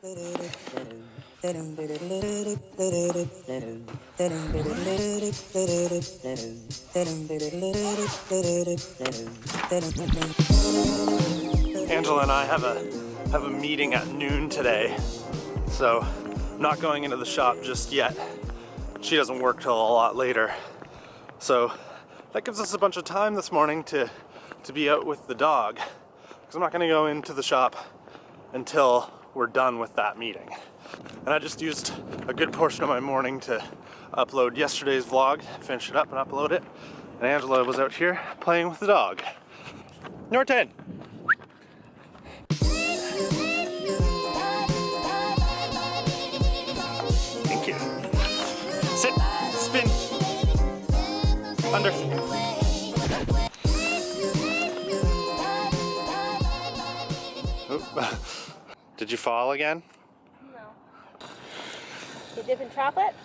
Angela and I have a meeting at noon today, so I'm not going into the shop just yet. She doesn't work till a lot later, so that gives us a bunch of time this morning to be out with the dog, because I'm not going to go into the shop until we're done with that meeting. And I just used a good portion of my morning to upload yesterday's vlog, finish it up and upload it. And Angela was out here playing with the dog. Norton! Thank you. Sit, spin, under. Oh. Did you fall again? No. You dip in chocolate?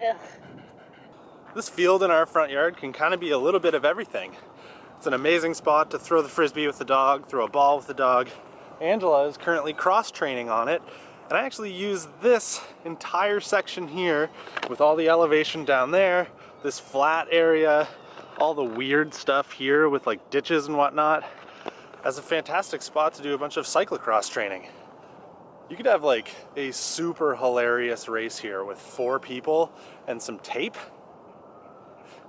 Ugh. This field in our front yard can kind of be a little bit of everything. It's an amazing spot to throw the frisbee with the dog, throw a ball with the dog. Angela is currently cross-training on it, and I actually use this entire section here with all the elevation down there, this flat area, all the weird stuff here with like ditches and whatnot, as a fantastic spot to do a bunch of cyclocross training. You could have like a super hilarious race here with 4 people and some tape.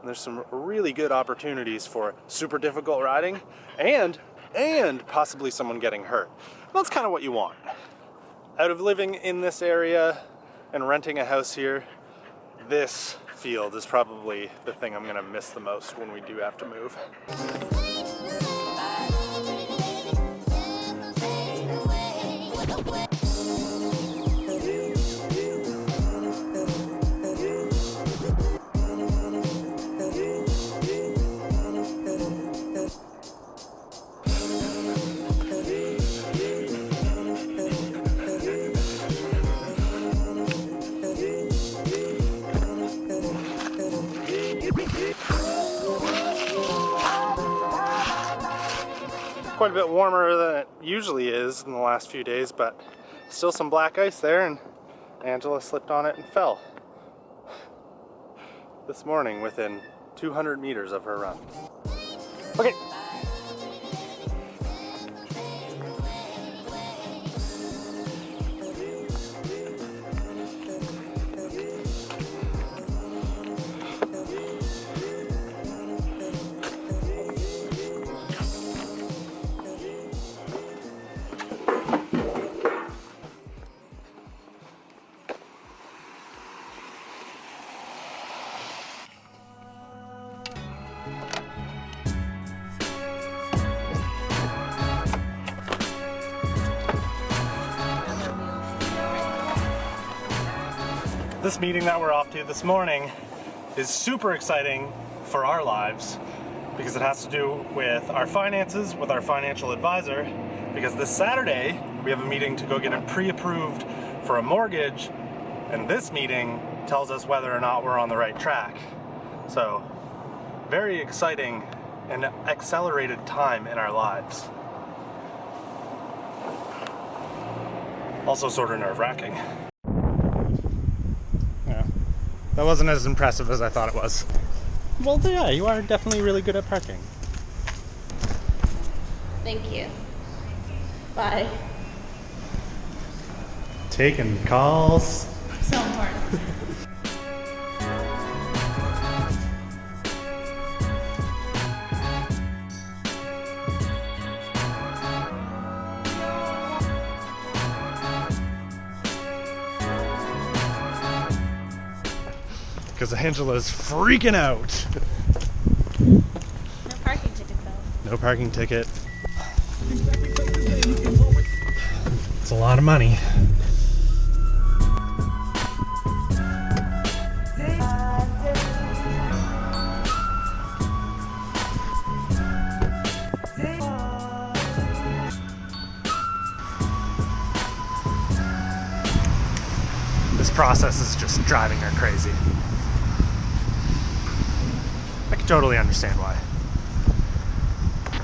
And there's some really good opportunities for super difficult riding and possibly someone getting hurt. That's kind of what you want. Out of living in this area and renting a house here, this field is probably the thing I'm gonna miss the most when we do have to move. Quite a bit warmer than it usually is in the last few days, but still some black ice there, and Angela slipped on it and fell this morning within 200 meters of her run. Okay. This meeting that we're off to this morning is super exciting for our lives because it has to do with our finances, with our financial advisor, because this Saturday we have a meeting to go get it pre-approved for a mortgage, and this meeting tells us whether or not we're on the right track. So, very exciting and accelerated time in our lives. Also sort of nerve-wracking. That wasn't as impressive as I thought it was. Well, yeah, you are definitely really good at parking. Thank you. Bye. Taking calls. So important. Because Angela's freaking out. No parking ticket though. No parking ticket. It's a lot of money. This process is just driving her crazy. I can totally understand why.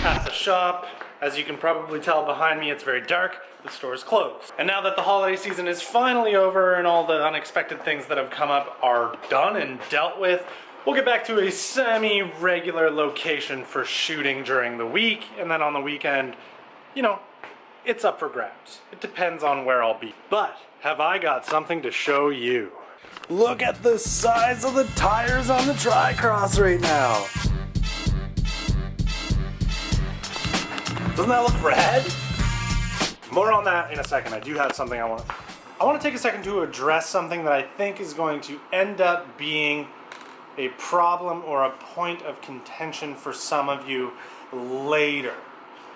At the shop, As you can probably tell behind me, it's very dark. The store is closed. And now that the holiday season is finally over and all the unexpected things that have come up are done and dealt with, we'll get back to a semi-regular location for shooting during the week, and then on the weekend, you know, it's up for grabs. It depends on where I'll be. But have I got something to show you? Look at the size of the tires on the Tricross right now. Doesn't that look rad? More on that in a second. I do have something I want to take a second to address something that I think is going to end up being a problem or a point of contention for some of you later.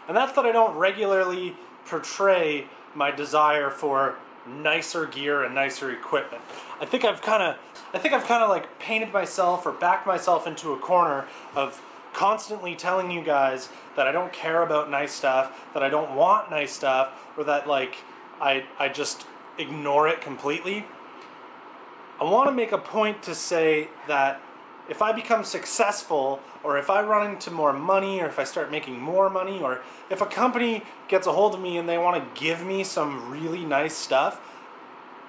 And that's that I don't regularly portray my desire for nicer gear and nicer equipment. I think I've kind of like painted myself or backed myself into a corner of constantly telling you guys that I don't care about nice stuff, that I don't want nice stuff, or that like I just ignore it completely. I want to make a point to say that if I become successful, or if I run into more money, or if I start making more money, or if a company gets a hold of me and they want to give me some really nice stuff,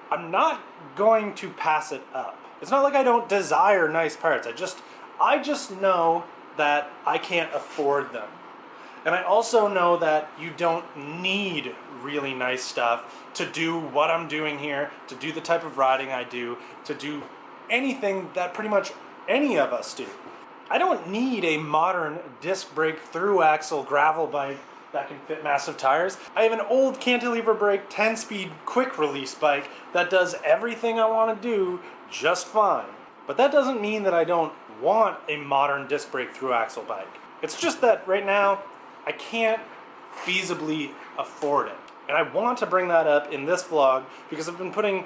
I'm not going to pass it up. It's not like I don't desire nice parts. I just know that I can't afford them. And I also know that you don't need really nice stuff to do what I'm doing here, to do the type of riding I do, to do anything that pretty much any of us do. I don't need a modern disc brake through axle gravel bike that can fit massive tires. I have an old cantilever brake 10-speed quick release bike that does everything I want to do just fine. But that doesn't mean that I don't want a modern disc brake through axle bike. It's just that right now I can't feasibly afford it. And I want to bring that up in this vlog because I've been putting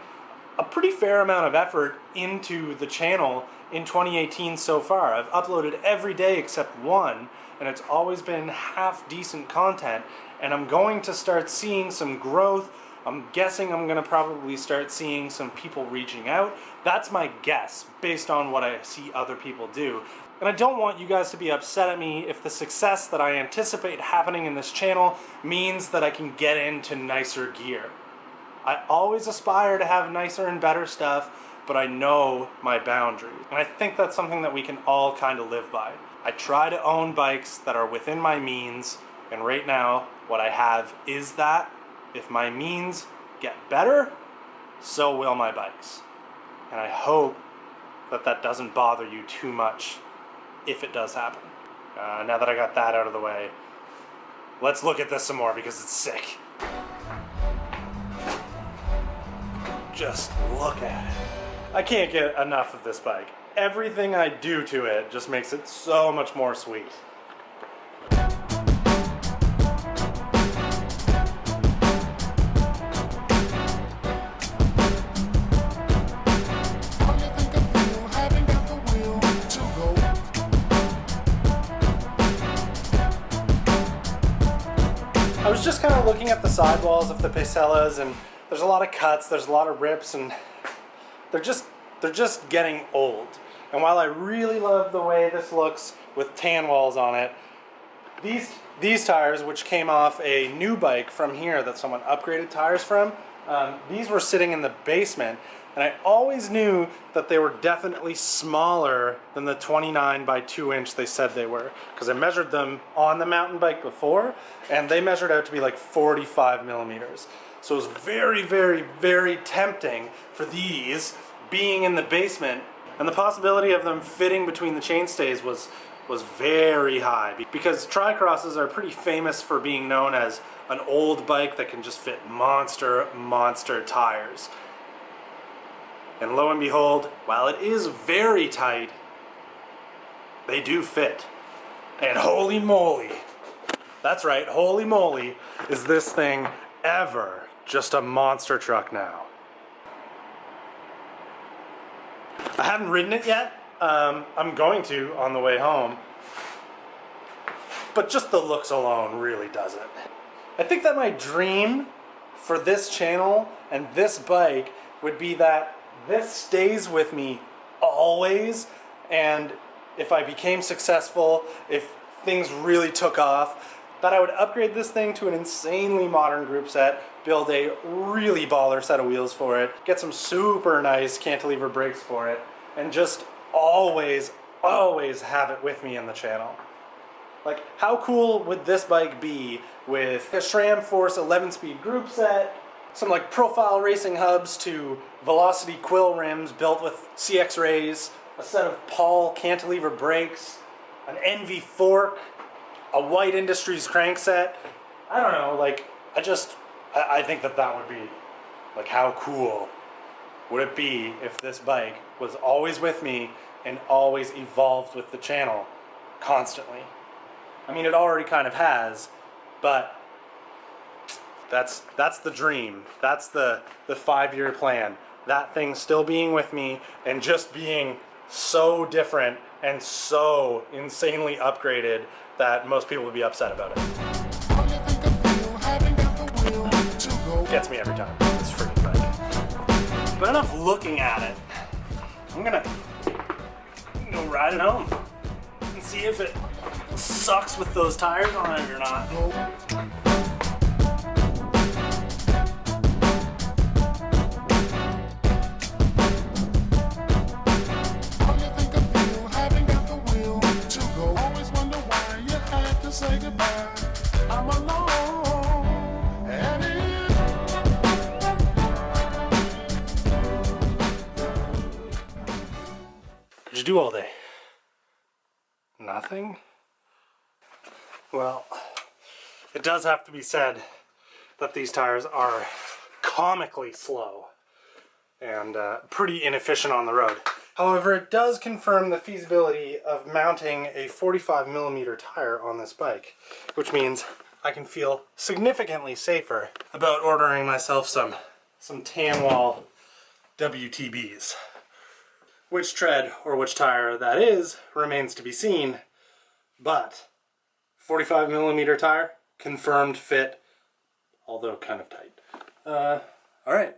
a pretty fair amount of effort into the channel in 2018 so far. I've uploaded every day except one, and it's always been half decent content, and I'm going to start seeing some growth. I'm guessing I'm going to probably start seeing some people reaching out. That's my guess, based on what I see other people do. And I don't want you guys to be upset at me if the success that I anticipate happening in this channel means that I can get into nicer gear. I always aspire to have nicer and better stuff, but I know my boundaries. And I think that's something that we can all kind of live by. I try to own bikes that are within my means, and right now, what I have is that. If my means get better, so will my bikes. And I hope that that doesn't bother you too much if it does happen. Now that I got that out of the way, let's look at this some more because it's sick. Just look at it. I can't get enough of this bike. Everything I do to it just makes it so much more sweet. I was just kind of looking at the sidewalls of the Pacellas, and there's a lot of cuts, there's a lot of rips, and they're just getting old. And while I really love the way this looks with tan walls on it, these tires, which came off a new bike from here that someone upgraded tires from, these were sitting in the basement, and I always knew that they were definitely smaller than the 29 by 2 inch they said they were, because I measured them on the mountain bike before, and they measured out to be like 45 millimeters. So it was very, very, very tempting for these being in the basement, and the possibility of them fitting between the chainstays was very high, because Tricrosses are pretty famous for being known as an old bike that can just fit monster tires. And lo and behold, while it is very tight, they do fit. And holy moly, that's right, holy moly, is this thing ever just a monster truck now. I haven't ridden it yet. I'm going to on the way home. But just the looks alone really does it. I think that my dream for this channel and this bike would be that this stays with me always, and if I became successful, if things really took off, that I would upgrade this thing to an insanely modern group set, build a really baller set of wheels for it, get some super nice cantilever brakes for it, and just always have it with me in the channel. Like, how cool would this bike be with a SRAM Force 11-speed group set, some like profile racing hubs to Velocity quill rims built with CX rays, a set of Paul cantilever brakes, an NV fork, a White Industries crankset. I don't know, like, I think that would be, like, how cool would it be if this bike was always with me and always evolved with the channel constantly. I mean, it already kind of has, but that's the dream. That's the 5-year plan. That thing still being with me and just being so different and so insanely upgraded that most people would be upset about it. Gets me every time, this freaking bike. But enough looking at it. I'm gonna go ride it home and see if it sucks with those tires on it or not. Say goodbye. I'm alone. What'd you do all day? Nothing? Well, it does have to be said that these tires are comically slow and pretty inefficient on the road. However, it does confirm the feasibility of mounting a 45mm tire on this bike, which means I can feel significantly safer about ordering myself some Tanwall WTBs. Which tread or which tire that is remains to be seen, but 45mm tire, confirmed fit, although kind of tight. Alright,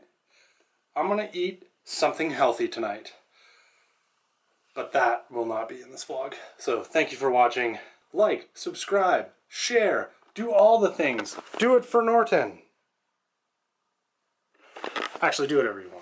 I'm gonna eat something healthy tonight. But that will not be in this vlog. So thank you for watching. Like, subscribe, share, do all the things. Do it for Norton. Actually, do whatever you want.